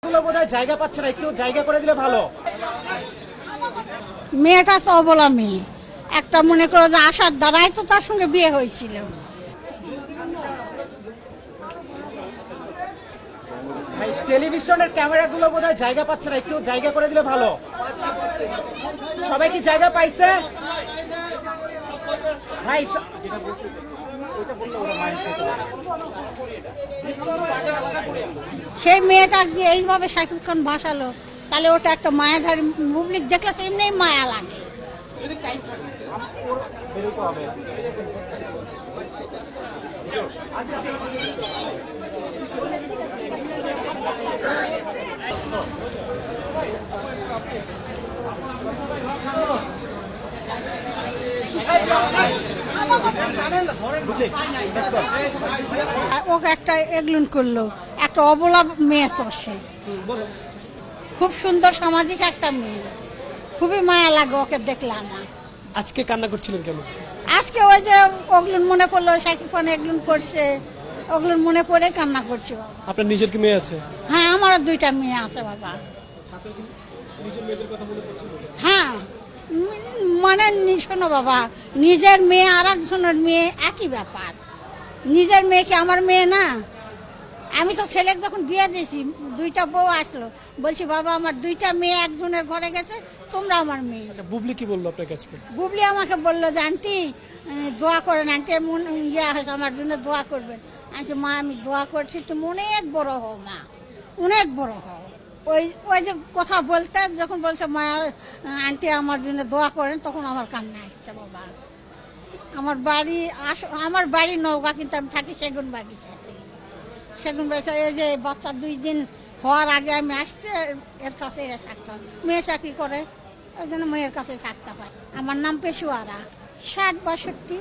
গুলো বোধহয় জায়গা পাচ্ছে না, একটু জায়গা করে দিলে ভালো। মেয়েটা তো অবলা মেয়ে, একটা মনে করো যে আশার দ্বারাই তো তার সঙ্গে বিয়ে হয়েছিল। টেলিভিশনের ক্যামেরা গুলো বোধহয় জায়গা পাচ্ছে না, একটু জায়গা করে দিলে ভালো। সবাই কি জায়গা পাইছে ভাই? সেই মেয়েটা যে এইভাবে শাকিব খান ভাসালো, তাহলে ওটা একটা মায়াধারী পাবলিক দেখলে তো এমনি মায়া লাগে। ওকে একটা এগলুন করলো, একটা অবলা মেয়ে তো সে, খুব সুন্দর সামাজিক একটা মেয়ে, খুবই মায়া লাগে ওকে দেখলে আমার। আজকে কান্না করছিলেন কেন? আজকে ওই যে ওগুলো মনে পড়লো, শাকিব খান এগুলো করছে, ওগুলো মনে পড়ে কান্না করছি বাবা। আপনার নিজের কি মেয়ে আছে? হ্যাঁ, আমারও দুইটা মেয়ে আছে বাবা। হ্যাঁ, মানে শোনো বাবা, নিজের মেয়ে আর একজনের মেয়ে একই ব্যাপার। নিজের মেয়ে কি আমার মেয়ে না? আমি তো ছেলেকে যখন বিয়ে দিয়েছি, দুইটা বউ আসলো, বলছি বাবা আমার দুইটা মেয়ে একজনের ঘরে গেছে, তোমরা আমার মেয়ে। আচ্ছা, বুবলি কি বললো আপনাকে আজকে? বুবলি আমাকে বললো যে আন্টি দোয়া করেন, আন্টি এমন ইয়ে হয়েছে, আমার জন্য দোয়া করবেন। আমি মা আমি দোয়া করছি, তুমি অনেক বড় হও মা, অনেক বড় হও। ওই ওই যে কথা বলতে যখন বলছে মা আন্টি আমার জন্য দোয়া করেন, তখন আমার কান্না আসছে বাবা। আমার বাড়ি নৌকা, কিন্তু আমি থাকি সেগুন বাগিচাতে। সেগুন বাগিচা, এই যে বাচ্চা 2 দিন হওয়ার আগে আমি আসছি, এর কাছে এরা থাকতে হয়। মেয়ে চাকরি করে, ওই জন্য মেয়ের কাছে থাকতে হয়। আমার নাম পেশুয়ারা, 60-62।